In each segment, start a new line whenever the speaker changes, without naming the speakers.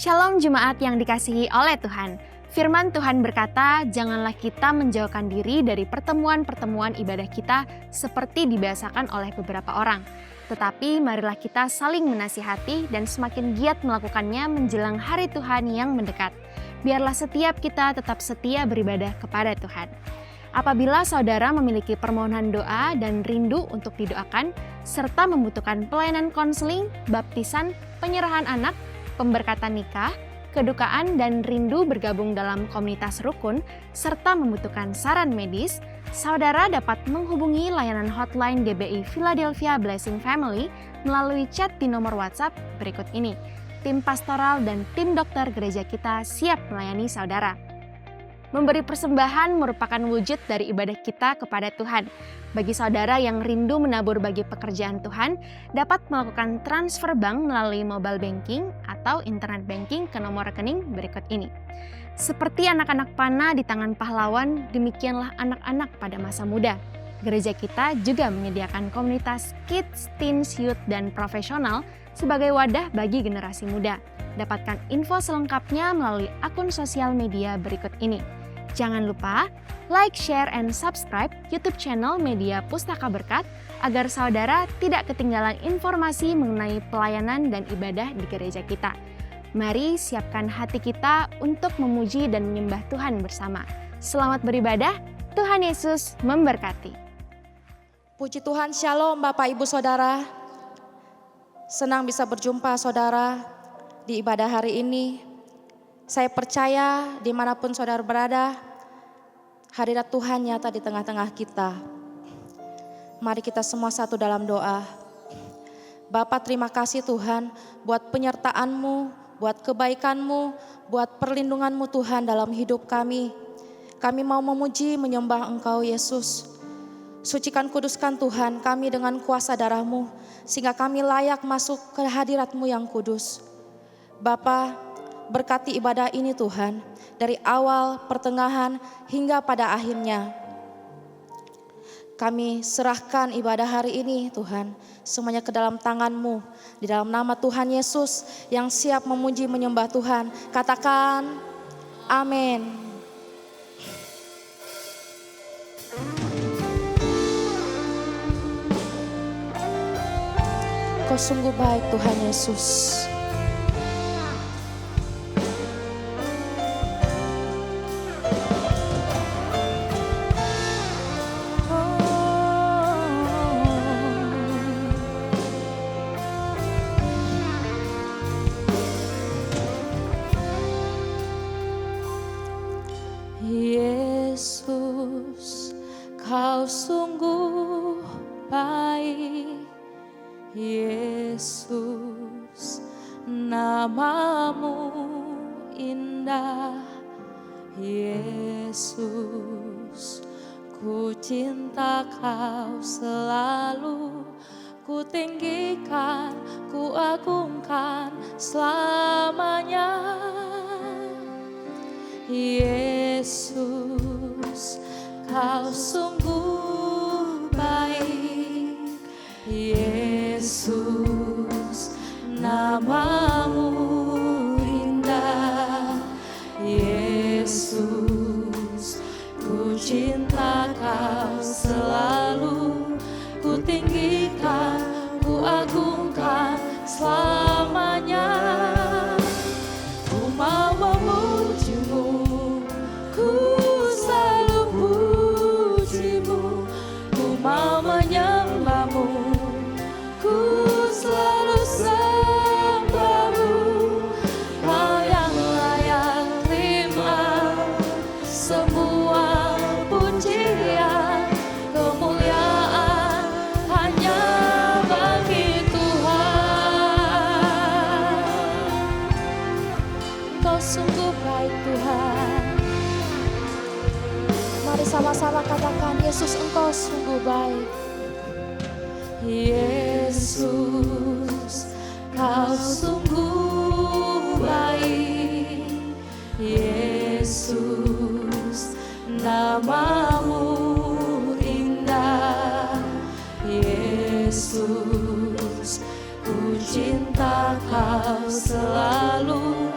Shalom jemaat yang dikasihi oleh Tuhan. Firman Tuhan berkata, janganlah kita menjauhkan diri dari pertemuan-pertemuan ibadah kita seperti dibiasakan oleh beberapa orang. Tetapi marilah kita saling menasihati dan semakin giat melakukannya menjelang hari Tuhan yang mendekat. Biarlah setiap kita tetap setia beribadah kepada Tuhan. Apabila saudara memiliki permohonan doa dan rindu untuk didoakan, serta membutuhkan pelayanan konseling, baptisan, penyerahan anak, pemberkatan nikah, kedukaan dan rindu bergabung dalam komunitas rukun, serta membutuhkan saran medis, saudara dapat menghubungi layanan hotline GBI Philadelphia Blessing Family melalui chat di nomor WhatsApp berikut ini. Tim pastoral dan tim dokter gereja kita siap melayani saudara. Memberi persembahan merupakan wujud dari ibadah kita kepada Tuhan. Bagi saudara yang rindu menabur bagi pekerjaan Tuhan, dapat melakukan transfer bank melalui mobile banking atau internet banking ke nomor rekening berikut ini. Seperti anak-anak panah di tangan pahlawan, demikianlah anak-anak pada masa muda. Gereja kita juga menyediakan komunitas kids, teens, youth, dan profesional sebagai wadah bagi generasi muda. Dapatkan info selengkapnya melalui akun sosial media berikut ini. Jangan lupa like, share, and subscribe YouTube channel Media Pustaka Berkat agar saudara tidak ketinggalan informasi mengenai pelayanan dan ibadah di gereja kita. Mari siapkan hati kita untuk memuji dan menyembah Tuhan bersama. Selamat beribadah, Tuhan Yesus memberkati.
Puji Tuhan, Shalom Bapak Ibu Saudara. Senang bisa berjumpa saudara di ibadah hari ini. Saya percaya dimanapun saudara berada, hadirat Tuhan nyata di tengah-tengah kita. Mari kita semua satu dalam doa. Bapa, terima kasih Tuhan buat penyertaan-Mu, buat kebaikan-Mu, buat perlindungan-Mu Tuhan dalam hidup kami. Kami mau memuji menyembah Engkau Yesus. Sucikan kuduskan Tuhan kami dengan kuasa darah-Mu, sehingga kami layak masuk ke hadirat-Mu yang kudus. Bapa, berkati ibadah ini Tuhan, dari awal, pertengahan, hingga pada akhirnya. Kami serahkan ibadah hari ini Tuhan, semuanya ke dalam tangan-Mu. Di dalam nama Tuhan Yesus yang siap memuji menyembah Tuhan. Katakan, amin. Kau sungguh baik Tuhan Yesus.
Yesus, Kau sungguh baik. Yesus, nama-Mu indah. Yesus, ku cinta Kau selalu. Ku tinggikan, ku agungkan selamanya. Yesus, Kau sungguh baik. Yesus, nama-Mu indah. Yesus, ku cinta Kau selalu. Ku tinggikan, ku agungkan selamanya. Ku mau memuji-Mu, ku selalu puji-Mu. Ku mau menyembah-Mu, ku selalu sembah-Mu. Kau yang layak terima semua pujian, kemuliaan hanya bagi Tuhan. Kau sungguh baik Tuhan. Mari sama-sama katakan, Yesus Engkau sungguh baik. Yesus, Kau sungguh baik. Yesus, nama-Mu indah. Yesus, ku cinta Kau selalu.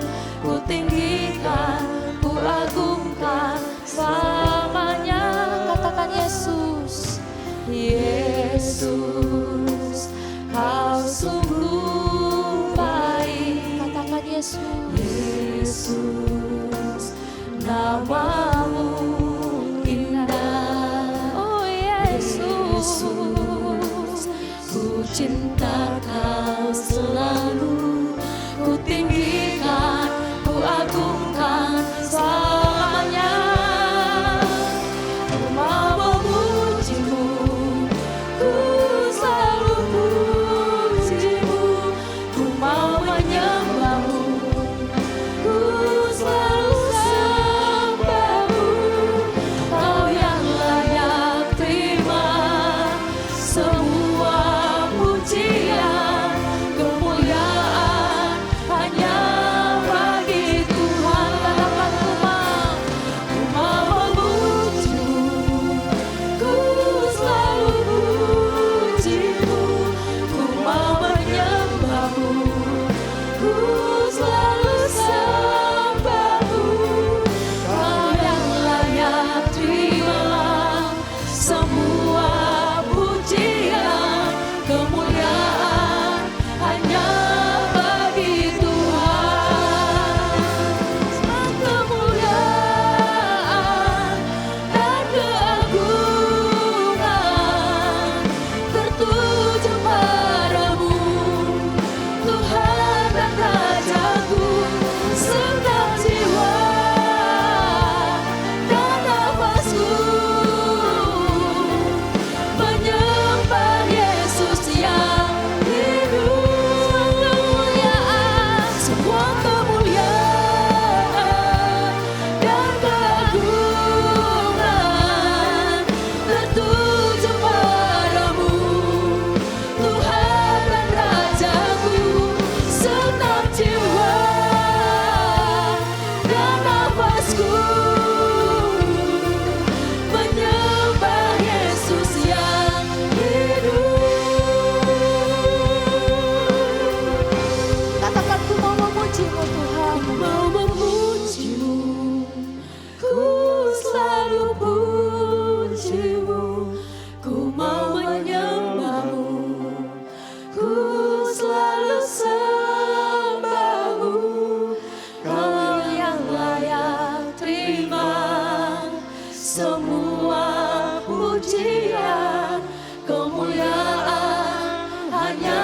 pujian, kemuliaan hanya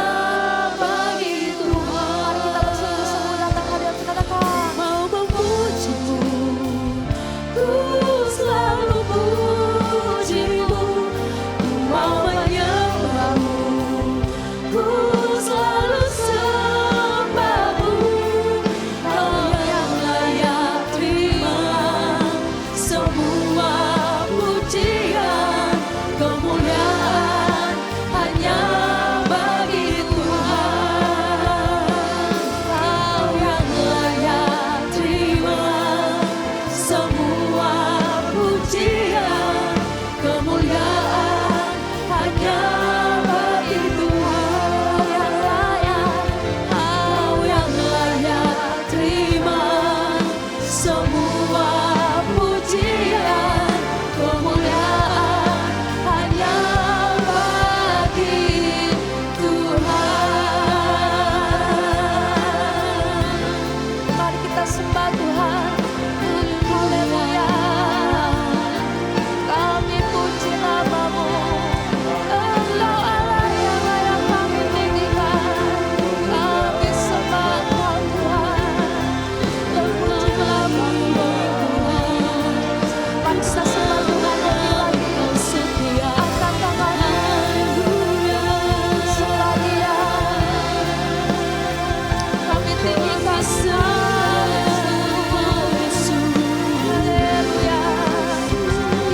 bagi Tuhan. Mari kita bersungguh-sungguh datang hadirat kita, katakan, mau memujimu, ku selalu pujimu, ku mau menyembahmu, ku selalu sembahmu. Kau yang layak terima semua pujian, kemuliaan hanya bagi Tuhan. Kau yang layak terima semua pujian, kemuliaan hanya bagi Tuhan. Kau yang layak terima semua pujian, kemuliaan hanya bagi Tuhan. Mari kita sembah Tuhan. Haleluya. Kami puji nama-Mu. Engkau Allah yang layak kami tinggikan. Kami sembah Engkau Tuhan. Terpujilah nama-Mu Tuhan. Bangsa sembah Tuhan lagi-lagi. Setia akan tangan-Mu. Sembah Dia. Kami tinggikan Haleluya.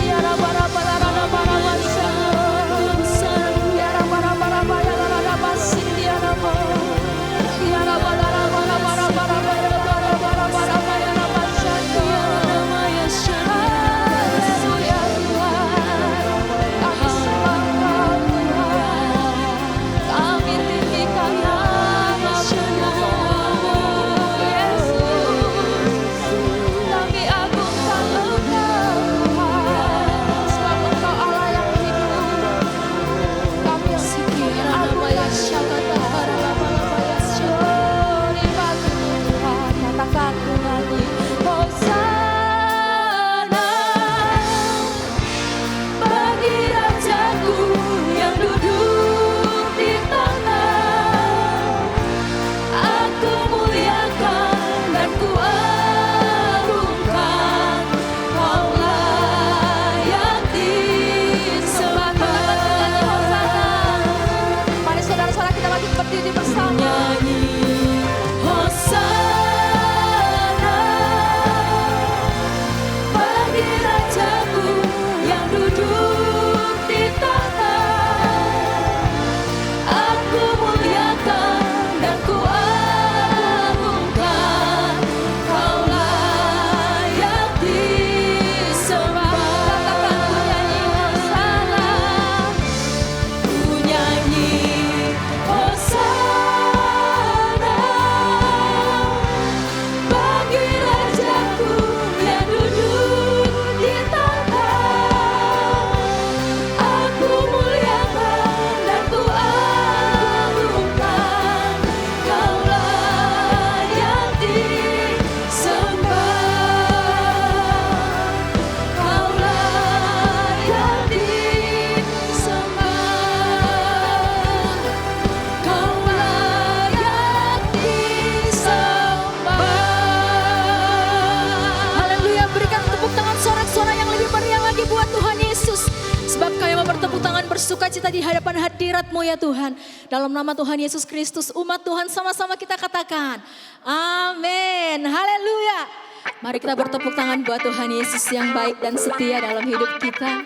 Ya Rabba-Rabba-Rabba-Rabba-Rabba. Ya Rabba-Rabba-Rabba, ya Rabba-Rabba, Sindia Rabba. Ya Rabba-Rabba-Rabba-Rabba-Rabba, ya Rabba-Rabba-Rabba-Rabba, ya Rabba Shandia. Haleluya Tuhan. Kami sembah Engkau Tuhan. Kami tinggikan nama-Mu Yesus. Kami agungkan Engkau Tuhan, sebab Engkau Allah yang hidup. Kami agungkan syuri bagi Tuhan. Katakan menyanyi Hosana bagi Rajaku yang duduk di tanah. Aku muliakan dan ku agungkan, Kau layak disembah. Mari saudara-saudara kita lagi berdiri bersama. Nyanyi Hosana bagi Rajaku yang duduk di tanah. Aku muliakan dan ku agungkan, Kau layak disembah. Katakan ku nyanyi Hosana, ku nyanyi Hosana bagi Rajaku yang duduk di tanah. Aku muliakan dan ku agungkan, Kau layak disembah. Kau layak disembah. Kau layak disembah. Haleluya, berikan tepuk tangan sorak-sorai yang lebih meriah lagi buat Tuhan Yesus. Sebab kami mau bertepuk tangan bersuka cita di hadapan hadirat-Mu ya Tuhan. Dalam nama Tuhan Yesus Kristus, umat Tuhan sama-sama kita katakan amin. Haleluya. Mari kita bertepuk tangan buat Tuhan Yesus yang baik dan setia dalam hidup kita.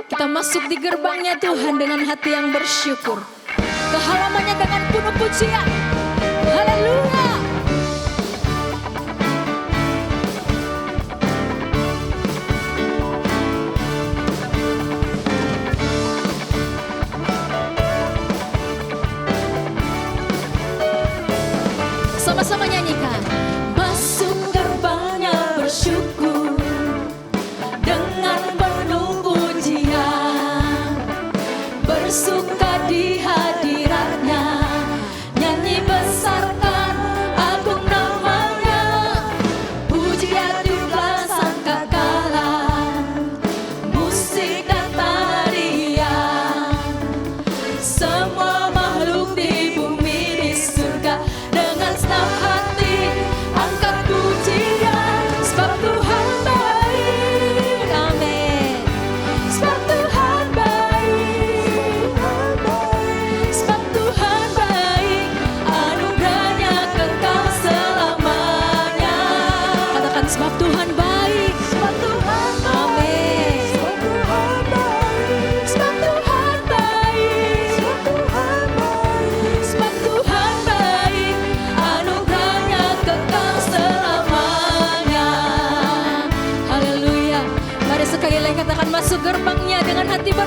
Kita masuk di gerbangnya Tuhan dengan hati yang bersyukur. Ke halamannya dengan penuh pujian. Haleluya. Sama-sama nyanyikan. Masuk gerbangnya bersyukur dengan penuh pujian, bersuka di hadiratnya, nyanyi besarkan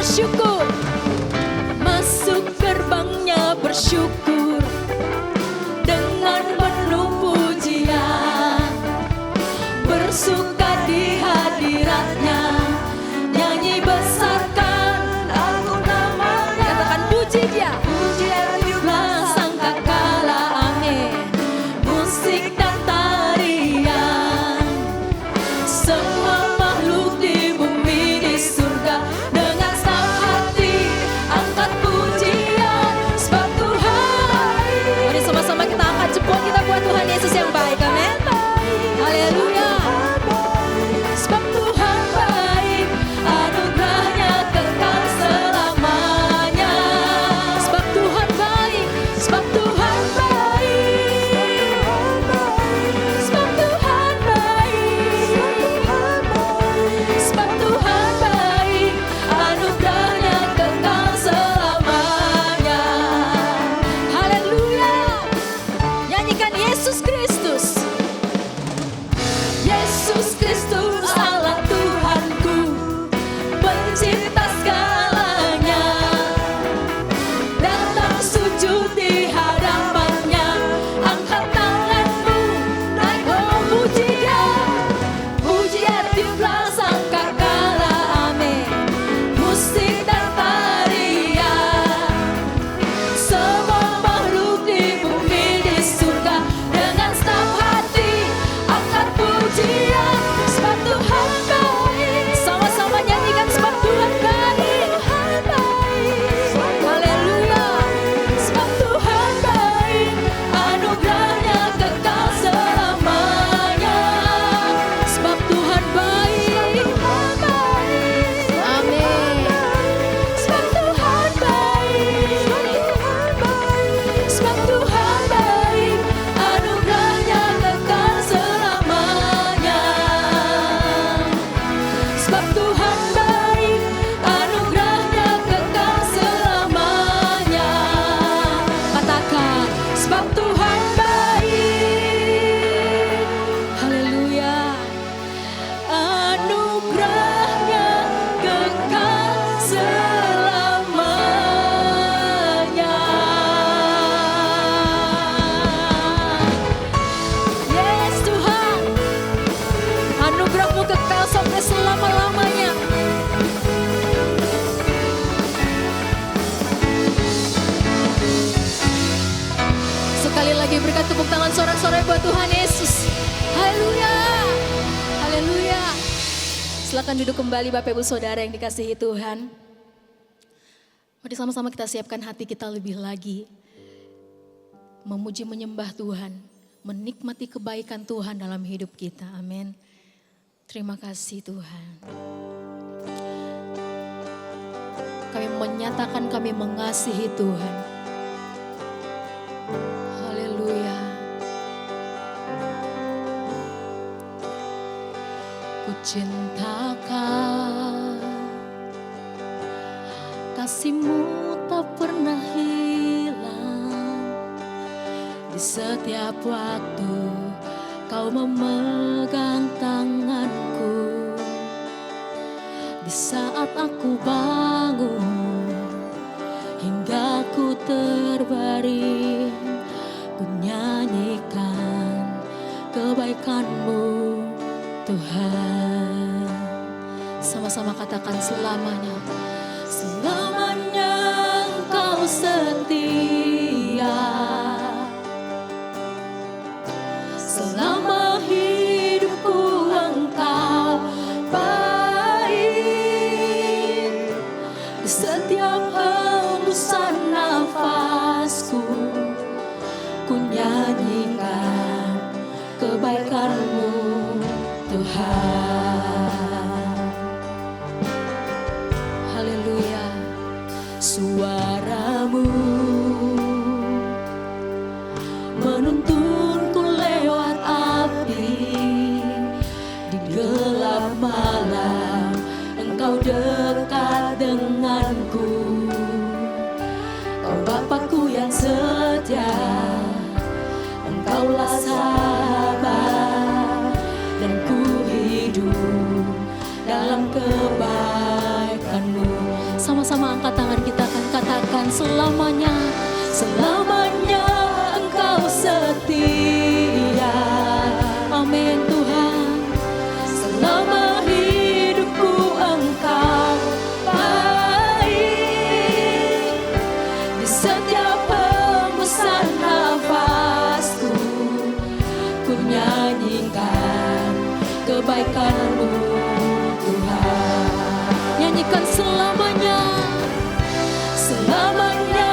bersyukur. Masuk gerbangnya bersyukur dengan penuh pujian, bersuka di hadiratnya, nyanyi besarkan aku namanya. Katakan puji dia, pujilah sangkakala, amin. Musik dan tarian, semua makhluk di bumi di surga, dengan senang hati angkat pujian, sebab Tuhan baik. Mari sama-sama kita angkat jempol kita buat Tuhan Yesus yang baik, amin. Haleluya. Sebab Tuhan baik, anugerahnya kekal selamanya. Sebab Tuhan baik, sebab Tuhan baik, sebab Tuhan baik, sebab Tuhan baik, anugerahnya kekal selamanya. Haleluya. Nyanyikan Yesus Kristus. Yesus Kristus Allah Tuhanku, pencipta segalanya. Datang sujud di hadapannya, angkat tanganmu, naik puji dia. Puji tiuplah sangkakala, amin. Musik dan tarian, semua makhluk di bumi di surga, dengan senang hati angkat pujian, sebab Tuhan baik. Sama-sama nyanyikan, sebab Tuhan baik. Haleluya. Sebab Tuhan baik, anugerahnya kekal selamanya. Sebab Tuhan baik, amin. Sebab Tuhan baik, sebab Tuhan baik, anugerahnya kekal selamanya. Sebab Tuhan baik, anugerahnya kekal selamanya. Katakan, sebab Tuhan baik. Haleluya. Anugerahnya kekal selamanya. Yes Tuhan, anugerah-Mu kekal sampai selama-lamanya. Sekali lagi berikan tepuk tangan sorak-sorai buat Tuhan Yesus. Haleluya. Haleluya. Silakan duduk kembali Bapak Ibu Saudara yang dikasihi Tuhan. Mari sama-sama kita siapkan hati kita lebih lagi, memuji menyembah Tuhan, menikmati kebaikan Tuhan dalam hidup kita. Amin. Terima kasih Tuhan. Kami menyatakan kami mengasihi Tuhan. Haleluya. Ku cintakan kasih-Mu tak pernah hilang. Di setiap waktu Kau memegang tanganku. Di saat aku bangun hingga ku terbaring, ku nyanyikan kebaikan-Mu Tuhan. Sama-sama katakan selamanya. Selamanya Engkau setia, selama hidupku Engkau baik. Di setiap hembusan nafasku, ku nyanyikan kebaikan-Mu Tuhan. Haleluya. Suara-Mu menuntunku lewat api. Di gelap malam Engkau dekat denganku. Kau Bapakku yang setia, Engkaulah sahabat, dan ku hidup dalam kebaikan-Mu. Sama selamanya, selamanya Engkau setia. Amin Tuhan. Selama hidupku Engkau baik, di setiap hembusan nafasku ku nyanyikan kebaikan-Mu Tuhan. Nyanyikan selamanya, selamanya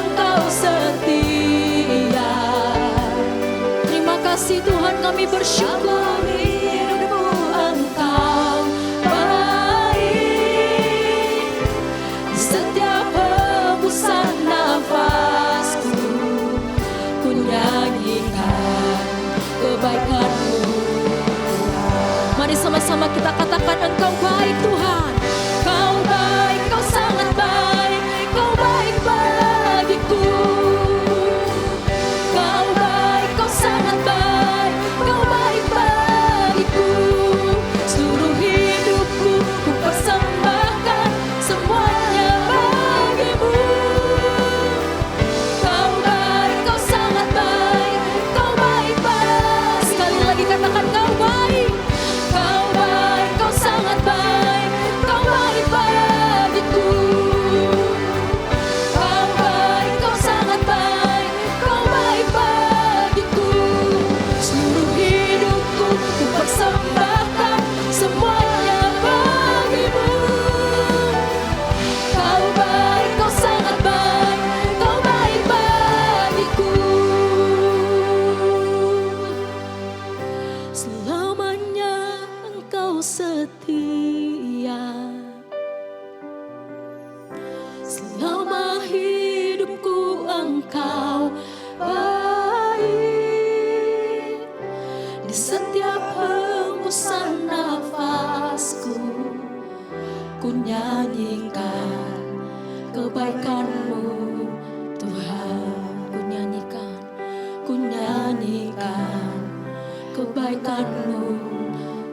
Engkau setia. Terima kasih Tuhan, kami bersyukur hidupmu Engkau baik, di setiap hembusan nafasku ku nyanyikan kebaikan-Mu. Mari sama-sama kita katakan, Engkau baik Tuhan. Kau baik, Kau sangat baik, Kau baik bagiku. Kau baik, Kau sangat baik, Kau baik bagiku. Seluruh hidupku ku persembahkan semuanya bagimu. Kau baik, Kau sangat baik, Kau baik baik. Sekali lagi katakan, Kau baik. Kau baik, Kau sangat baik, Kau baik bagiku. Kau baik, Kau sangat baik, Kau baik bagiku. Seluruh hidupku ku persembahkan semuanya bagimu. Kau baik, Kau sangat baik, Kau baik bagiku. Selamanya Engkau setia. Selama hidupku Engkau baik, di setiap hembusan nafasku ku nyanyikan kebaikan-Mu Tuhan. Ku nyanyikan kebaikan-Mu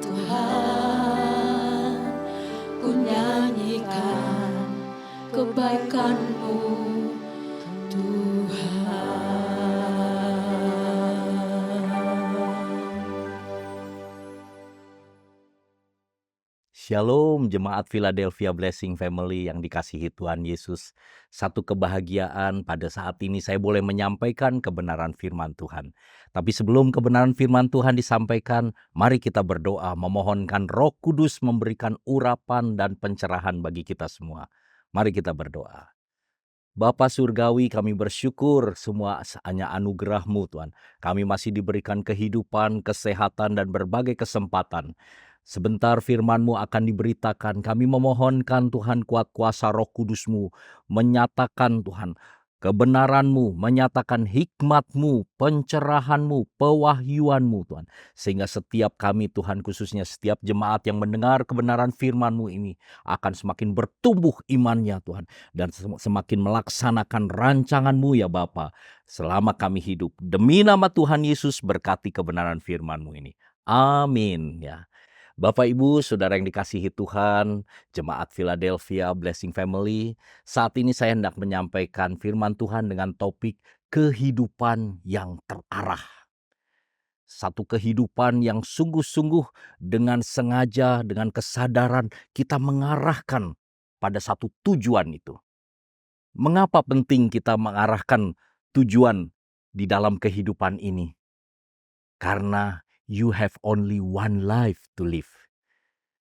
Tuhan. Ku nyanyikan kebaikan-Mu
Shalom jemaat Philadelphia Blessing Family yang dikasihi Tuhan Yesus. Satu kebahagiaan pada saat ini saya boleh menyampaikan kebenaran firman Tuhan. Tapi sebelum kebenaran firman Tuhan disampaikan, mari kita berdoa memohonkan Roh Kudus memberikan urapan dan pencerahan bagi kita semua. Mari kita berdoa. Bapa Surgawi, kami bersyukur semua hanya anugerah-Mu Tuhan. Kami masih diberikan kehidupan, kesehatan, dan berbagai kesempatan. Sebentar firman-Mu akan diberitakan. Kami memohonkan Tuhan kuat kuasa Roh Kudus-Mu menyatakan Tuhan kebenaran-Mu, menyatakan hikmat-Mu, pencerahan-Mu, pewahyuan-Mu Tuhan. Sehingga setiap kami Tuhan, khususnya setiap jemaat yang mendengar kebenaran firman-Mu ini akan semakin bertumbuh imannya Tuhan. Dan semakin melaksanakan rancangan-Mu ya Bapa selama kami hidup. Demi nama Tuhan Yesus berkati kebenaran firman-Mu ini. Amin ya. Bapak Ibu, Saudara yang dikasihi Tuhan, Jemaat Philadelphia Blessing Family, saat ini saya hendak menyampaikan firman Tuhan dengan topik kehidupan yang terarah. Satu kehidupan yang sungguh-sungguh dengan sengaja, dengan kesadaran kita mengarahkan pada satu tujuan itu. Mengapa penting kita mengarahkan tujuan di dalam kehidupan ini? Karena you have only one life to live.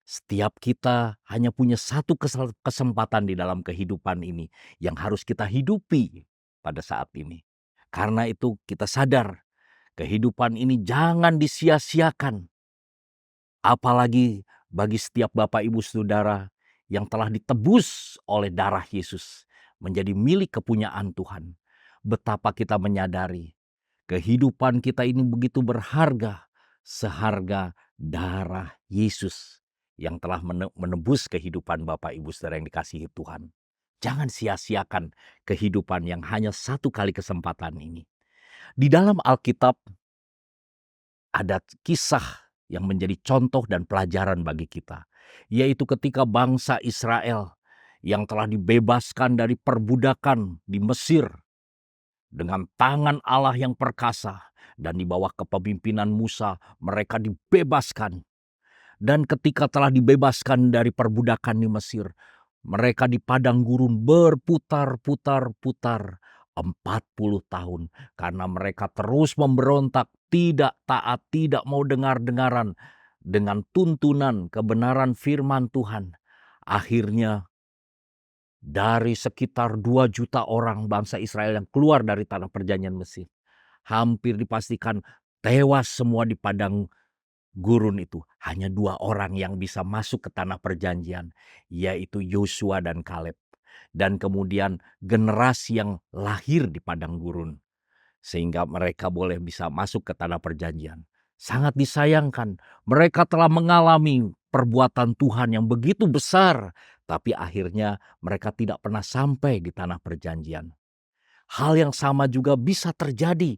Setiap kita hanya punya satu kesempatan di dalam kehidupan ini yang harus kita hidupi pada saat ini. Karena itu kita sadar kehidupan ini jangan disia-siakan. Apalagi bagi setiap Bapak Ibu Saudara yang telah ditebus oleh darah Yesus menjadi milik kepunyaan Tuhan. Betapa kita menyadari kehidupan kita ini begitu berharga, seharga darah Yesus yang telah menebus kehidupan Bapak Ibu Saudara yang dikasihi Tuhan. Jangan sia-siakan kehidupan yang hanya satu kali kesempatan ini. Di dalam Alkitab ada kisah yang menjadi contoh dan pelajaran bagi kita, yaitu ketika bangsa Israel yang telah dibebaskan dari perbudakan di Mesir dengan tangan Allah yang perkasa, dan di bawah kepemimpinan Musa mereka dibebaskan. Dan ketika telah dibebaskan dari perbudakan di Mesir, mereka di padang gurun berputar-putar-putar 40 tahun karena mereka terus memberontak, tidak taat, tidak mau dengar-dengaran dengan tuntunan kebenaran firman Tuhan. Akhirnya dari sekitar 2 juta orang bangsa Israel yang keluar dari tanah perjanjian Mesir, hampir dipastikan tewas semua di padang gurun itu. Hanya 2 orang yang bisa masuk ke tanah perjanjian, yaitu Yosua dan Kaleb. Dan kemudian generasi yang lahir di padang gurun, sehingga mereka boleh bisa masuk ke tanah perjanjian. Sangat disayangkan, mereka telah mengalami perbuatan Tuhan yang begitu besar, tapi akhirnya mereka tidak pernah sampai di tanah perjanjian. Hal yang sama juga bisa terjadi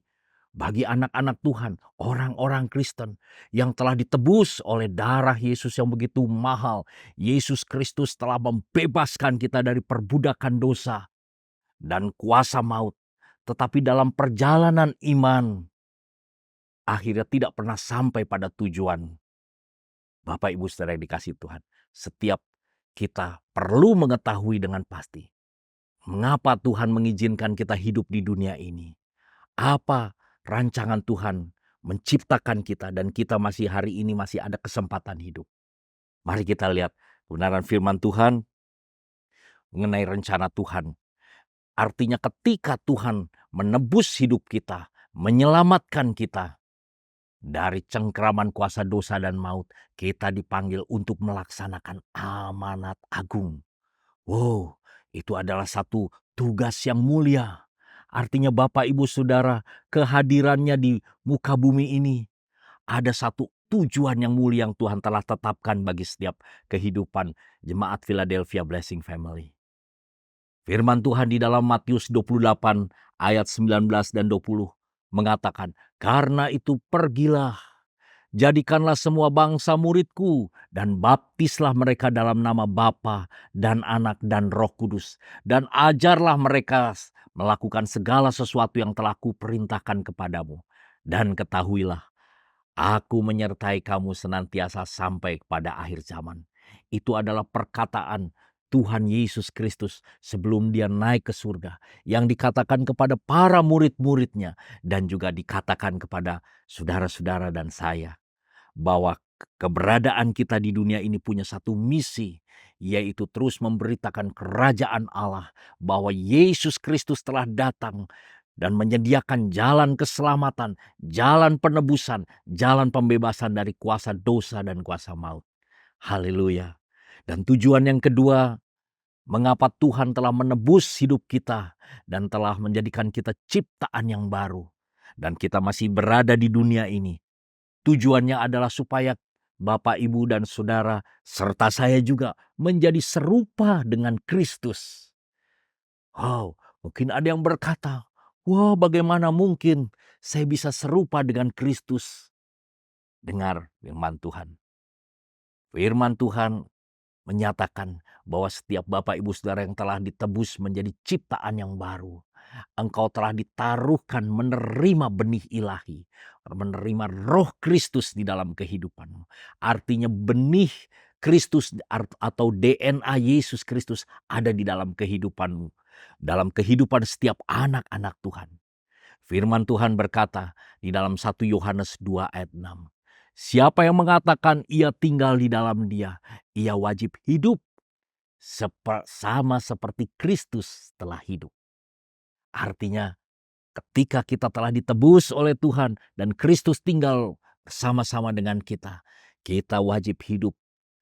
bagi anak-anak Tuhan, orang-orang Kristen yang telah ditebus oleh darah Yesus yang begitu mahal. Yesus Kristus telah membebaskan kita dari perbudakan dosa dan kuasa maut. Tetapi dalam perjalanan iman, akhirnya tidak pernah sampai pada tujuan. Bapak Ibu Saudara yang dikasihi Tuhan, setiap kita perlu mengetahui dengan pasti mengapa Tuhan mengizinkan kita hidup di dunia ini. Apa rancangan Tuhan menciptakan kita dan kita masih hari ini masih ada kesempatan hidup. Mari kita lihat kebenaran firman Tuhan mengenai rencana Tuhan. Artinya ketika Tuhan menebus hidup kita, menyelamatkan kita dari cengkraman kuasa dosa dan maut, kita dipanggil untuk melaksanakan amanat agung. Wow, itu adalah satu tugas yang mulia. Artinya Bapak Ibu Saudara, kehadirannya di muka bumi ini ada satu tujuan yang mulia yang Tuhan telah tetapkan bagi setiap kehidupan jemaat Philadelphia Blessing Family. Firman Tuhan di dalam Matius 28 ayat 19 dan 20 mengatakan, "Karena itu pergilah, jadikanlah semua bangsa muridku dan baptislah mereka dalam nama Bapa dan Anak dan Roh Kudus, dan ajarlah mereka melakukan segala sesuatu yang telah kuperintahkan kepadamu. Dan ketahuilah, aku menyertai kamu senantiasa sampai kepada akhir zaman." Itu adalah perkataan Tuhan Yesus Kristus sebelum dia naik ke surga, yang dikatakan kepada para murid-muridnya dan juga dikatakan kepada saudara-saudara dan saya, bahwa keberadaan kita di dunia ini punya satu misi, yaitu terus memberitakan kerajaan Allah, bahwa Yesus Kristus telah datang dan menyediakan jalan keselamatan, jalan penebusan, jalan pembebasan dari kuasa dosa dan kuasa maut. Haleluya. Dan tujuan yang kedua, mengapa Tuhan telah menebus hidup kita dan telah menjadikan kita ciptaan yang baru, dan kita masih berada di dunia ini. Tujuannya adalah supaya Bapak, Ibu, dan Saudara, serta saya juga menjadi serupa dengan Kristus. Wow, mungkin ada yang berkata, wah, bagaimana mungkin saya bisa serupa dengan Kristus? Dengar firman Tuhan. Firman Tuhan menyatakan bahwa setiap Bapak, Ibu, Saudara yang telah ditebus menjadi ciptaan yang baru, engkau telah ditaruhkan menerima benih ilahi, menerima roh Kristus di dalam kehidupanmu. Artinya benih Kristus atau DNA Yesus Kristus ada di dalam kehidupanmu, dalam kehidupan setiap anak-anak Tuhan. Firman Tuhan berkata di dalam 1 Yohanes 2 ayat 6, "Siapa yang mengatakan ia tinggal di dalam dia, ia wajib hidup sama seperti Kristus telah hidup." Artinya ketika kita telah ditebus oleh Tuhan dan Kristus tinggal bersama-sama dengan kita, kita wajib hidup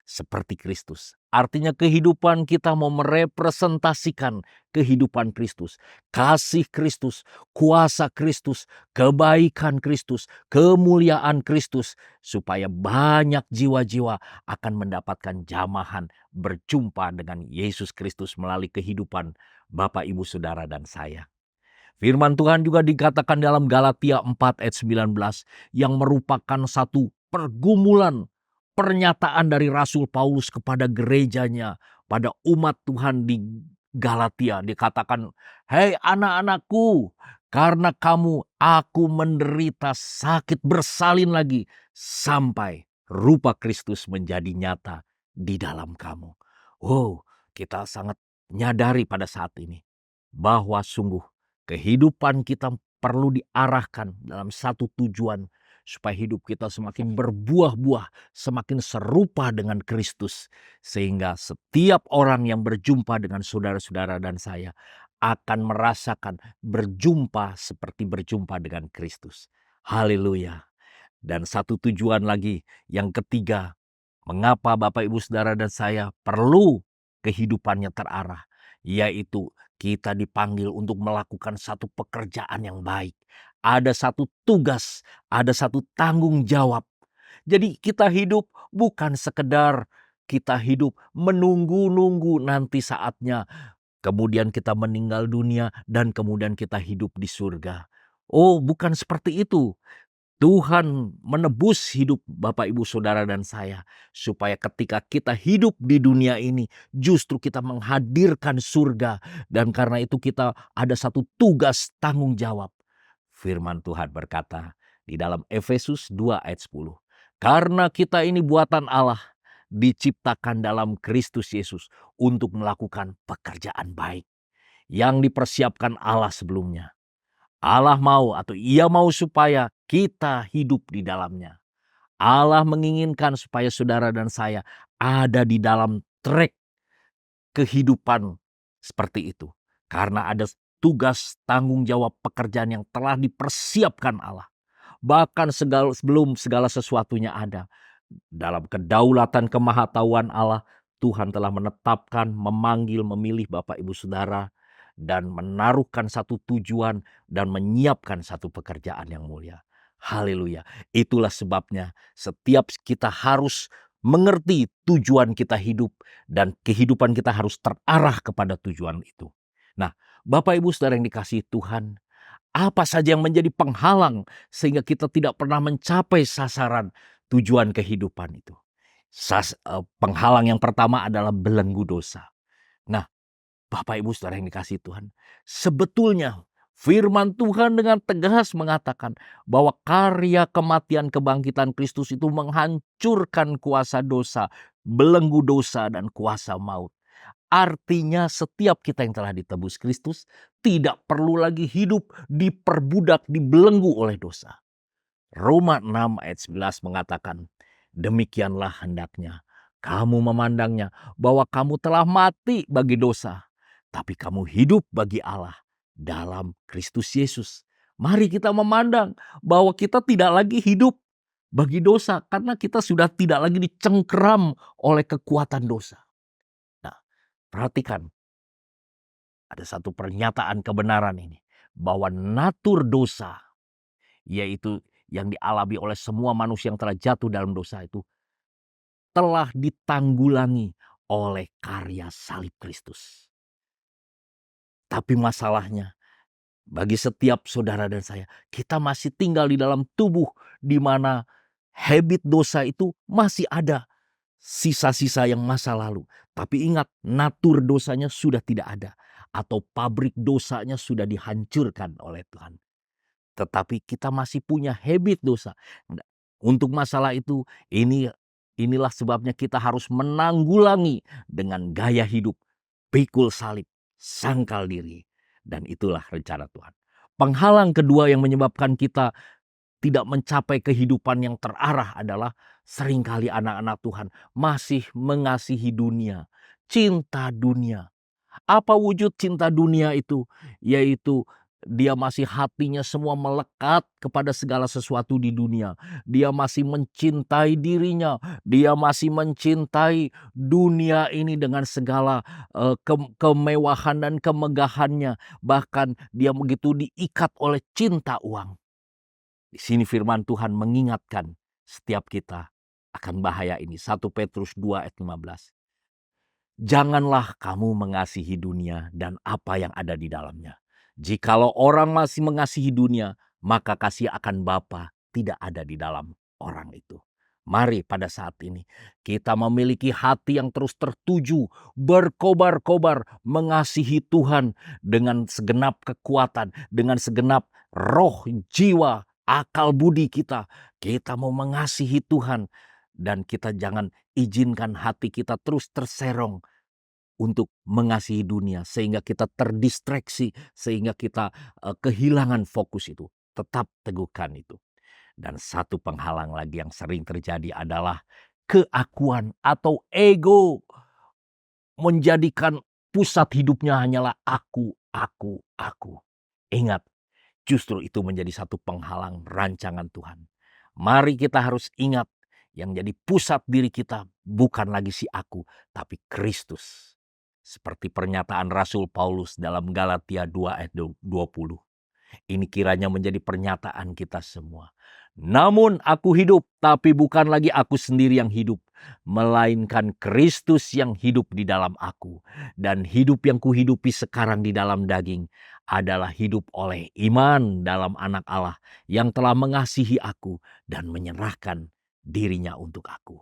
seperti Kristus. Artinya kehidupan kita mau merepresentasikan kehidupan Kristus, kasih Kristus, kuasa Kristus, kebaikan Kristus, kemuliaan Kristus, supaya banyak jiwa-jiwa akan mendapatkan jamahan berjumpa dengan Yesus Kristus melalui kehidupan Bapak, Ibu, Saudara, dan saya. Firman Tuhan juga dikatakan dalam Galatia 4 ayat 19 yang merupakan satu pergumulan, pernyataan dari Rasul Paulus kepada gerejanya, pada umat Tuhan di Galatia. Dikatakan, "Hei anak-anakku, karena kamu aku menderita sakit bersalin lagi, sampai rupa Kristus menjadi nyata di dalam kamu." Wow, kita sangat menyadari pada saat ini bahwa sungguh kehidupan kita perlu diarahkan dalam satu tujuan, supaya hidup kita semakin berbuah-buah, semakin serupa dengan Kristus. Sehingga setiap orang yang berjumpa dengan saudara-saudara dan saya akan merasakan berjumpa seperti berjumpa dengan Kristus. Haleluya. Dan satu tujuan lagi, yang ketiga, mengapa Bapak Ibu Saudara dan saya perlu kehidupannya terarah, yaitu kita dipanggil untuk melakukan satu pekerjaan yang baik. Ada satu tugas, ada satu tanggung jawab. Jadi kita hidup bukan sekedar kita hidup menunggu-nunggu nanti saatnya, kemudian kita meninggal dunia dan kemudian kita hidup di surga. Oh, bukan seperti itu. Tuhan menebus hidup Bapak Ibu Saudara dan saya, supaya ketika kita hidup di dunia ini justru kita menghadirkan surga. Dan karena itu kita ada satu tugas tanggung jawab. Firman Tuhan berkata di dalam Efesus 2 ayat 10. Karena kita ini buatan Allah, diciptakan dalam Kristus Yesus untuk melakukan pekerjaan baik yang dipersiapkan Allah sebelumnya. Allah mau atau Ia mau supaya kita hidup di dalamnya. Allah menginginkan supaya saudara dan saya ada di dalam trek kehidupan seperti itu. Karena ada tugas tanggung jawab pekerjaan yang telah dipersiapkan Allah. Bahkan sebelum segala sesuatunya ada. Dalam kedaulatan kemahatauan Allah, Tuhan telah menetapkan, memanggil, memilih Bapak Ibu Saudara, dan menaruhkan satu tujuan dan menyiapkan satu pekerjaan yang mulia. Haleluya. Itulah sebabnya setiap kita harus mengerti tujuan kita hidup, dan kehidupan kita harus terarah kepada tujuan itu. Nah, Bapak Ibu Saudara yang dikasihi Tuhan, apa saja yang menjadi penghalang sehingga kita tidak pernah mencapai sasaran tujuan kehidupan itu? Penghalang yang pertama adalah belenggu dosa. Nah, Bapak Ibu Saudara yang dikasihi Tuhan, sebetulnya firman Tuhan dengan tegas mengatakan bahwa karya kematian kebangkitan Kristus itu menghancurkan kuasa dosa, belenggu dosa, dan kuasa maut. Artinya setiap kita yang telah ditebus Kristus tidak perlu lagi hidup diperbudak, dibelenggu oleh dosa. Roma 6 ayat 11 mengatakan, demikianlah hendaknya kamu memandangnya, bahwa kamu telah mati bagi dosa, tapi kamu hidup bagi Allah dalam Kristus Yesus. Mari kita memandang bahwa kita tidak lagi hidup bagi dosa, karena kita sudah tidak lagi dicengkeram oleh kekuatan dosa. Nah, perhatikan, ada satu pernyataan kebenaran ini, bahwa natur dosa, yaitu yang dialami oleh semua manusia yang telah jatuh dalam dosa itu, telah ditanggulangi oleh karya salib Kristus. Tapi masalahnya, bagi setiap saudara dan saya, kita masih tinggal di dalam tubuh di mana habit dosa itu masih ada. Sisa-sisa yang masa lalu. Tapi ingat, natur dosanya sudah tidak ada. Atau pabrik dosanya sudah dihancurkan oleh Tuhan. Tetapi kita masih punya habit dosa. Untuk masalah itu, inilah sebabnya kita harus menanggulangi dengan gaya hidup, pikul salib, sangkal diri. Dan itulah rencana Tuhan. Penghalang kedua yang menyebabkan kita tidak mencapai kehidupan yang terarah adalah seringkali anak-anak Tuhan masih mengasihi dunia, cinta dunia. Apa wujud cinta dunia itu? Yaitu dia masih hatinya semua melekat kepada segala sesuatu di dunia. Dia masih mencintai dirinya. Dia masih mencintai dunia ini dengan segala kemewahan dan kemegahannya. Bahkan dia begitu diikat oleh cinta uang. Di sini firman Tuhan mengingatkan setiap kita akan bahaya ini. 1 Petrus 2 ayat 15. Janganlah kamu mengasihi dunia dan apa yang ada di dalamnya. Jikalau orang masih mengasihi dunia, maka kasih akan Bapa tidak ada di dalam orang itu. Mari pada saat ini kita memiliki hati yang terus tertuju, berkobar-kobar mengasihi Tuhan dengan segenap kekuatan, dengan segenap roh, jiwa, akal budi kita. Kita mau mengasihi Tuhan dan kita jangan izinkan hati kita terus terserong untuk mengasihi dunia sehingga kita terdistraksi, sehingga kita kehilangan fokus itu. Tetap teguhkan itu. Dan satu penghalang lagi yang sering terjadi adalah keakuan atau ego. Menjadikan pusat hidupnya hanyalah aku, aku, aku. Ingat, justru itu menjadi satu penghalang rancangan Tuhan. Mari kita harus ingat, yang jadi pusat diri kita bukan lagi si aku, tapi Kristus. Seperti pernyataan Rasul Paulus dalam Galatia 2 ayat 20. Ini kiranya menjadi pernyataan kita semua. Namun aku hidup, tapi bukan lagi aku sendiri yang hidup, melainkan Kristus yang hidup di dalam aku. Dan hidup yang kuhidupi sekarang di dalam daging adalah hidup oleh iman dalam Anak Allah yang telah mengasihi aku dan menyerahkan dirinya untuk aku.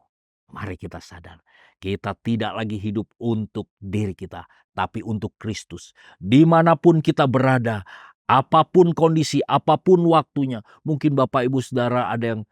Mari kita sadar, kita tidak lagi hidup untuk diri kita, tapi untuk Kristus. Dimanapun kita berada, apapun kondisi, apapun waktunya. Mungkin Bapak Ibu Saudara ada yang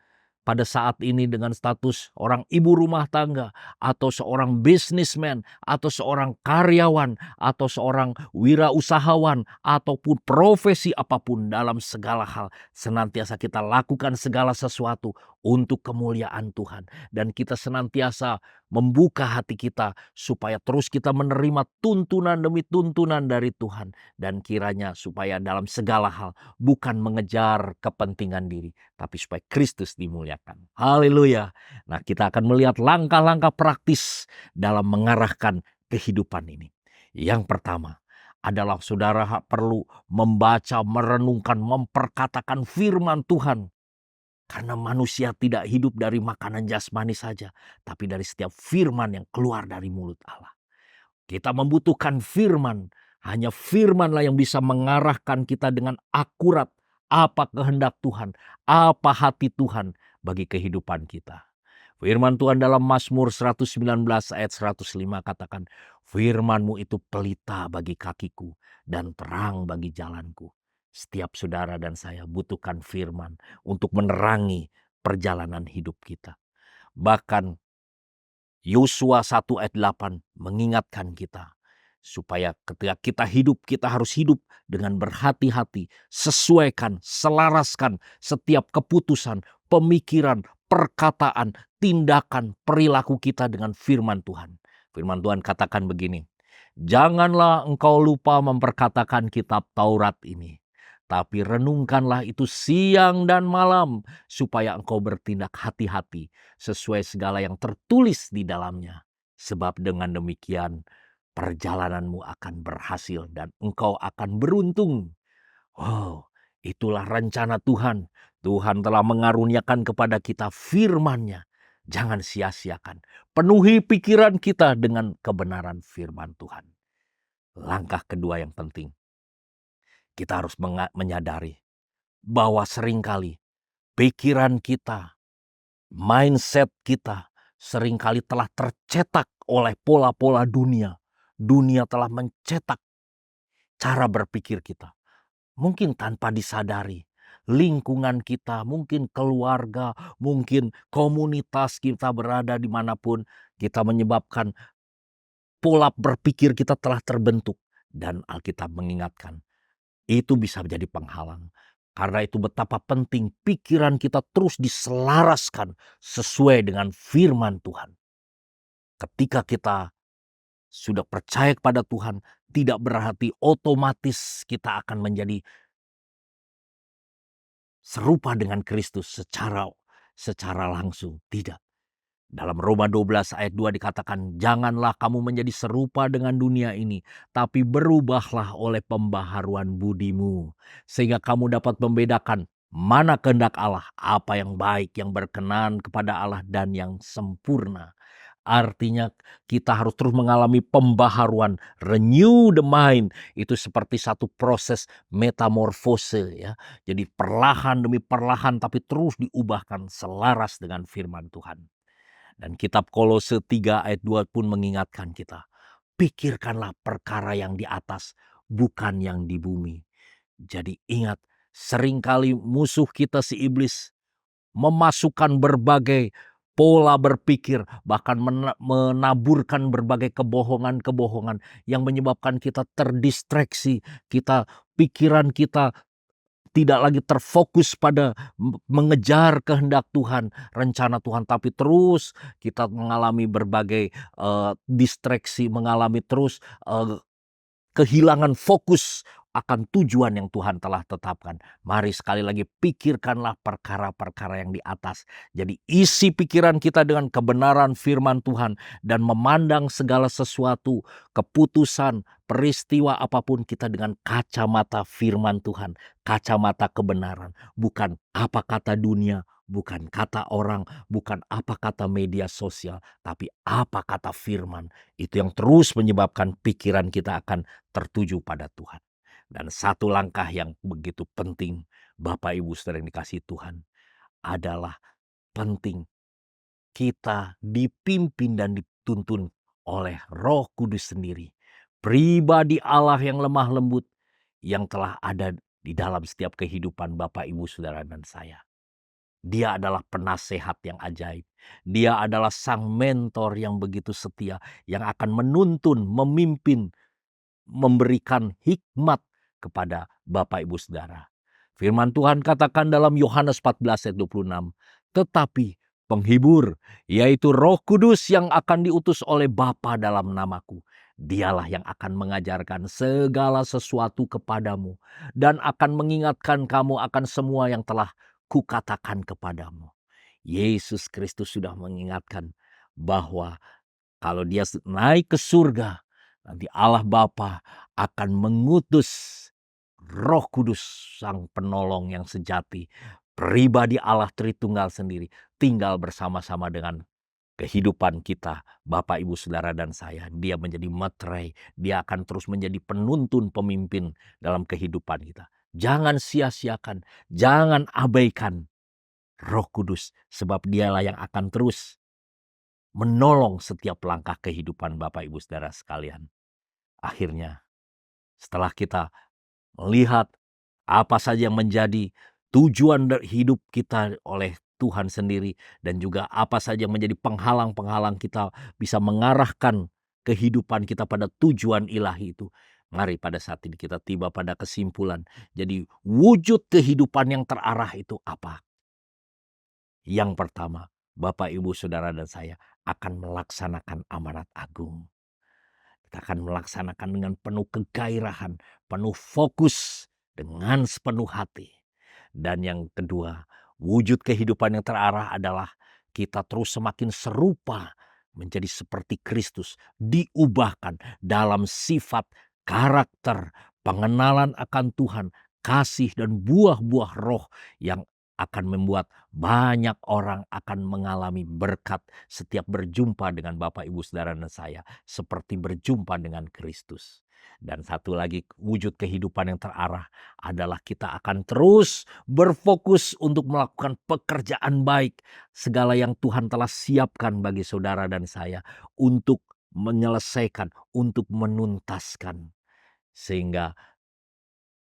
pada saat ini dengan status orang ibu rumah tangga, atau seorang businessman, atau seorang karyawan, atau seorang wirausahawan, ataupun profesi apapun, dalam segala hal senantiasa kita lakukan segala sesuatu untuk kemuliaan Tuhan. Dan kita senantiasa membuka hati kita supaya terus kita menerima tuntunan demi tuntunan dari Tuhan. Dan kiranya supaya dalam segala hal bukan mengejar kepentingan diri, tapi supaya Kristus dimuliakan. Haleluya. Nah, kita akan melihat langkah-langkah praktis dalam mengarahkan kehidupan ini. Yang pertama adalah saudara perlu membaca, merenungkan, memperkatakan firman Tuhan. Karena manusia tidak hidup dari makanan jasmani saja, tapi dari setiap firman yang keluar dari mulut Allah. Kita membutuhkan firman. Hanya firmanlah yang bisa mengarahkan kita dengan akurat apa kehendak Tuhan, apa hati Tuhan bagi kehidupan kita. Firman Tuhan dalam Mazmur 119 ayat 105 katakan, firman-Mu itu pelita bagi kakiku dan terang bagi jalanku. Setiap saudara dan saya butuhkan firman untuk menerangi perjalanan hidup kita. Bahkan Yosua 1 ayat 8 mengingatkan kita supaya ketika kita hidup, kita harus hidup dengan berhati-hati, sesuaikan, selaraskan setiap keputusan, pemikiran, perkataan, tindakan, perilaku kita dengan firman Tuhan. Firman Tuhan katakan begini, janganlah engkau lupa memperkatakan kitab Taurat ini, tapi renungkanlah itu siang dan malam, supaya engkau bertindak hati-hati sesuai segala yang tertulis di dalamnya. Sebab dengan demikian perjalananmu akan berhasil dan engkau akan beruntung. Wow, itulah rencana Tuhan. Tuhan telah mengaruniakan kepada kita firman-Nya. Jangan sia-siakan. Penuhi pikiran kita dengan kebenaran firman Tuhan. Langkah kedua yang penting, kita harus menyadari bahwa seringkali pikiran kita, mindset kita seringkali telah tercetak oleh pola-pola dunia. Dunia telah mencetak cara berpikir kita. Mungkin tanpa disadari. Lingkungan kita, mungkin keluarga, mungkin komunitas kita berada dimanapun, kita menyebabkan pola berpikir kita telah terbentuk. Dan Alkitab mengingatkan, itu bisa menjadi penghalang. Karena itu betapa penting pikiran kita terus diselaraskan sesuai dengan firman Tuhan. Ketika kita sudah percaya kepada Tuhan, tidak berarti otomatis kita akan menjadi serupa dengan Kristus secara langsung. Tidak. Dalam Roma 12 ayat 2 dikatakan, janganlah kamu menjadi serupa dengan dunia ini, tapi berubahlah oleh pembaharuan budimu, sehingga kamu dapat membedakan mana kehendak Allah, apa yang baik, yang berkenan kepada Allah, dan yang sempurna. artinya kita harus terus mengalami pembaharuan, renew the mind. Itu seperti satu proses metamorfose ya. Jadi perlahan demi perlahan tapi terus diubahkan selaras dengan firman Tuhan. Dan kitab Kolose 3 ayat 2 pun mengingatkan kita, pikirkanlah perkara yang di atas, bukan yang di bumi. Jadi ingat, seringkali musuh kita si iblis memasukkan berbagai pola berpikir, bahkan menaburkan berbagai kebohongan-kebohongan yang menyebabkan kita terdistraksi, pikiran kita tidak lagi terfokus pada mengejar kehendak Tuhan, rencana Tuhan, tapi terus kita mengalami berbagai distraksi, mengalami terus kehilangan fokus akan tujuan yang Tuhan telah tetapkan. Mari sekali lagi pikirkanlah perkara-perkara yang di atas. Jadi isi pikiran kita dengan kebenaran firman Tuhan dan memandang segala sesuatu, keputusan, peristiwa apapun kita dengan kacamata firman Tuhan, kacamata kebenaran. Bukan apa kata dunia, bukan kata orang, bukan apa kata media sosial, tapi apa kata firman. Itu yang terus menyebabkan pikiran kita akan tertuju pada Tuhan. Dan satu langkah yang begitu penting, Bapak Ibu Saudara yang dikasihi Tuhan, adalah penting kita dipimpin dan dituntun oleh Roh Kudus sendiri. Pribadi Allah yang lemah lembut yang telah ada di dalam setiap kehidupan Bapak Ibu Saudara dan saya. Dia adalah penasehat yang ajaib. Dia adalah sang mentor yang begitu setia, yang akan menuntun, memimpin, memberikan hikmat kepada Bapak Ibu Saudara. Firman Tuhan katakan dalam Yohanes 14 ayat 26, tetapi penghibur, yaitu Roh Kudus yang akan diutus oleh Bapa dalam namaku, dialah yang akan mengajarkan segala sesuatu kepadamu dan akan mengingatkan kamu akan semua yang telah kukatakan kepadamu. Yesus Kristus sudah mengingatkan bahwa kalau dia naik ke surga, nanti Allah Bapa akan mengutus Roh Kudus, sang penolong yang sejati, pribadi Allah Tritunggal sendiri, tinggal bersama-sama dengan kehidupan kita, Bapak, Ibu, Saudara, dan saya. Dia menjadi materai, dia akan terus menjadi penuntun pemimpin dalam kehidupan kita. Jangan sia-siakan, jangan abaikan Roh Kudus, sebab dialah yang akan terus menolong setiap langkah kehidupan Bapak, Ibu, Saudara sekalian. Akhirnya, setelah kita melihat apa saja yang menjadi tujuan hidup kita oleh Tuhan sendiri, dan juga apa saja yang menjadi penghalang-penghalang kita bisa mengarahkan kehidupan kita pada tujuan ilahi itu. Mari pada saat ini kita tiba pada kesimpulan. Jadi wujud kehidupan yang terarah itu apa? Yang pertama, Bapak, Ibu, Saudara, dan saya akan melaksanakan amanat agung. Kita akan melaksanakan dengan penuh kegairahan, penuh fokus, dengan sepenuh hati. Dan yang kedua, wujud kehidupan yang terarah adalah kita terus semakin serupa menjadi seperti Kristus, diubahkan dalam sifat, karakter, pengenalan akan Tuhan, kasih dan buah-buah roh yang akan membuat banyak orang akan mengalami berkat setiap berjumpa dengan Bapak, Ibu, Saudara, dan saya, seperti berjumpa dengan Kristus. Dan satu lagi wujud kehidupan yang terarah adalah kita akan terus berfokus untuk melakukan pekerjaan baik, segala yang Tuhan telah siapkan bagi saudara dan saya untuk menyelesaikan, untuk menuntaskan. Sehingga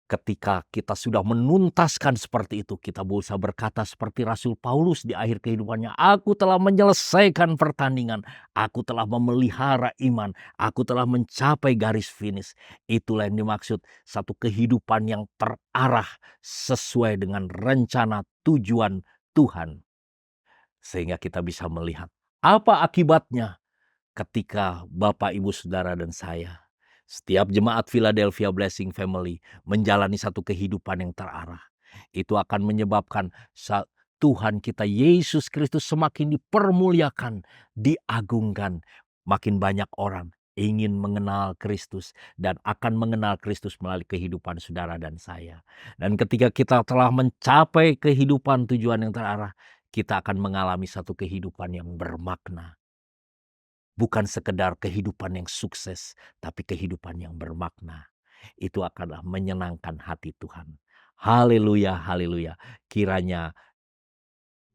ketika kita sudah menuntaskan seperti itu, kita bisa berkata seperti Rasul Paulus di akhir kehidupannya, aku telah menyelesaikan pertandingan, aku telah memelihara iman, aku telah mencapai garis finish. Itulah yang dimaksud satu kehidupan yang terarah sesuai dengan rencana tujuan Tuhan. Sehingga kita bisa melihat apa akibatnya ketika Bapak, Ibu, Saudara, dan saya, setiap jemaat Philadelphia Blessing Family menjalani satu kehidupan yang terarah. Itu akan menyebabkan Tuhan kita Yesus Kristus semakin dipermuliakan, diagungkan. Makin banyak orang ingin mengenal Kristus dan akan mengenal Kristus melalui kehidupan saudara dan saya. Dan ketika kita telah mencapai kehidupan tujuan yang terarah, kita akan mengalami satu kehidupan yang bermakna. bukan sekedar kehidupan yang sukses, tapi kehidupan yang bermakna. Itu akanlah menyenangkan hati Tuhan. Haleluya, haleluya. Kiranya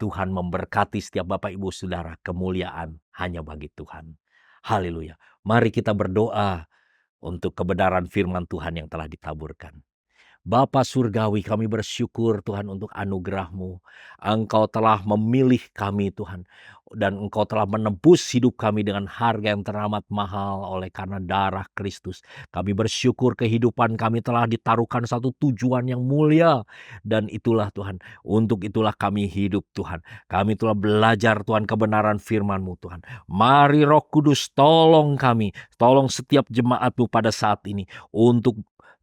Tuhan memberkati setiap Bapak Ibu Saudara, kemuliaan hanya bagi Tuhan. Haleluya. Mari kita berdoa untuk kebenaran firman Tuhan yang telah ditaburkan. Bapa Surgawi, kami bersyukur Tuhan untuk anugerah-Mu. Engkau telah memilih kami Tuhan. Dan Engkau telah menebus hidup kami dengan harga yang teramat mahal oleh karena darah Kristus. Kami bersyukur kehidupan kami telah ditaruhkan satu tujuan yang mulia. Dan itulah Tuhan, untuk itulah kami hidup Tuhan. Kami telah belajar Tuhan kebenaran firman-Mu Tuhan. Mari Roh Kudus tolong kami, tolong setiap jemaat-Mu pada saat ini untuk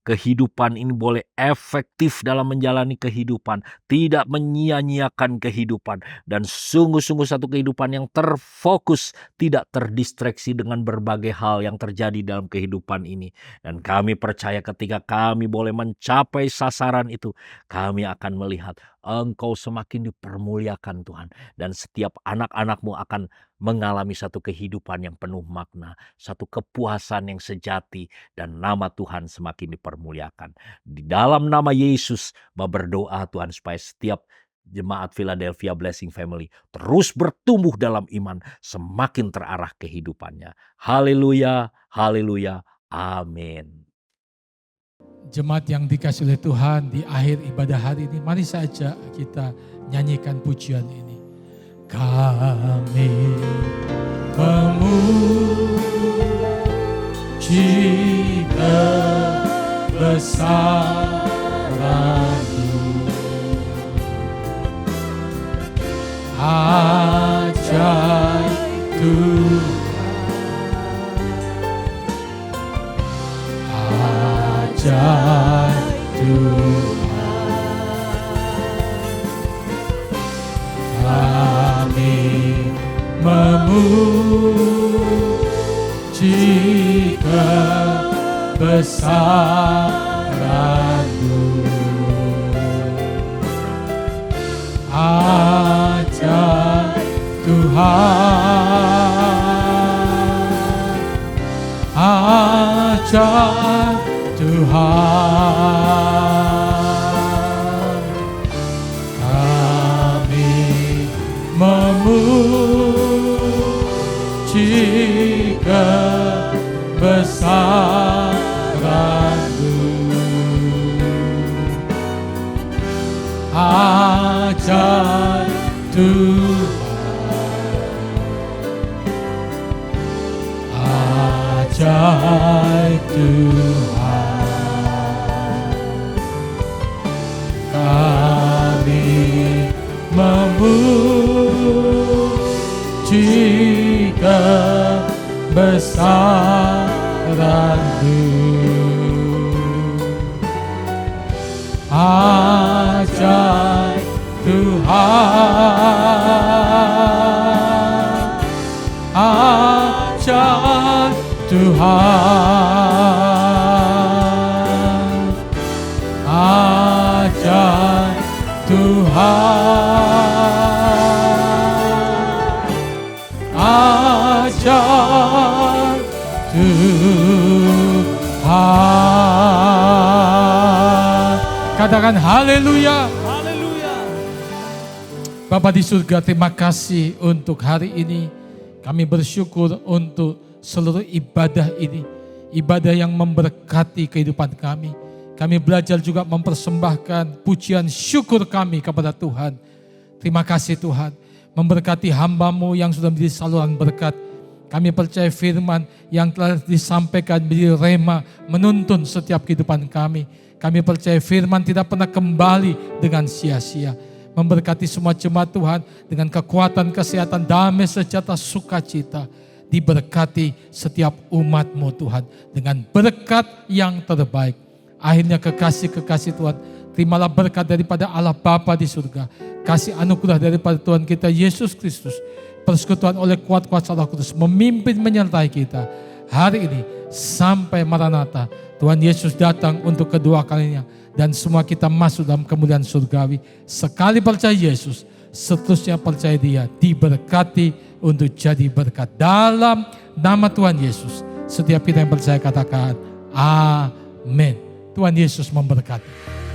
kehidupan ini boleh efektif dalam menjalani kehidupan, tidak menyia-nyiakan kehidupan, dan sungguh-sungguh satu kehidupan yang terfokus, tidak terdistraksi dengan berbagai hal yang terjadi dalam kehidupan ini. Dan kami percaya ketika kami boleh mencapai sasaran itu, kami akan melihat Engkau semakin dipermuliakan Tuhan, dan setiap anak-anak-Mu akan mengalami satu kehidupan yang penuh makna, satu kepuasan yang sejati, dan nama Tuhan semakin dipermuliakan. Di dalam nama Yesus, berdoa Tuhan supaya setiap jemaat Philadelphia Blessing Family terus bertumbuh dalam iman, semakin terarah kehidupannya. Haleluya, haleluya, amin.
Jemaat yang dikasih oleh Tuhan, di akhir ibadah hari ini, mari saja kita nyanyikan pujian ini. Kami memuji kebesaran-Mu, ajaib Tuhan, ajaib Tuhan. Kami memuji kebesaran-Mu, ajaib Tuhan, ajaib Tuhan. Kami memuji kebesaran-Mu, ajaib Tuhan, ajaib Tuhan. Kami memuji kebesaran-Mu, ajaib Tuhan, ajaib Tuhan, ajaib Tuhan, ajaib Tuhan. Katakan haleluya. Bapa di surga, terima kasih untuk hari ini. Kami bersyukur untuk seluruh ibadah ini. Ibadah yang memberkati kehidupan kami. Kami belajar juga mempersembahkan pujian syukur kami kepada Tuhan. Terima kasih Tuhan. Memberkati hamba-Mu yang sudah menjadi saluran berkat. Kami percaya firman yang telah disampaikan menjadi rema menuntun setiap kehidupan kami. Kami percaya firman tidak pernah kembali dengan sia-sia. Memberkati semua jemaat Tuhan dengan kekuatan, kesehatan, damai, sejahtera, sukacita. Diberkati setiap umat-Mu Tuhan dengan berkat yang terbaik. Akhirnya kekasih-kekasih Tuhan, terimalah berkat daripada Allah Bapa di surga. Kasih anugerah daripada Tuhan kita Yesus Kristus. Persekutuan oleh kuat kuasa Roh Kudus memimpin menyertai kita hari ini sampai Maranatha. Tuhan Yesus datang untuk kedua kalinya. Dan semua kita masuk dalam kemuliaan surgawi. Sekali percaya Yesus, seterusnya percaya dia, diberkati untuk jadi berkat. Dalam nama Tuhan Yesus, setiap kita yang percaya katakan amin. Tuhan Yesus memberkati.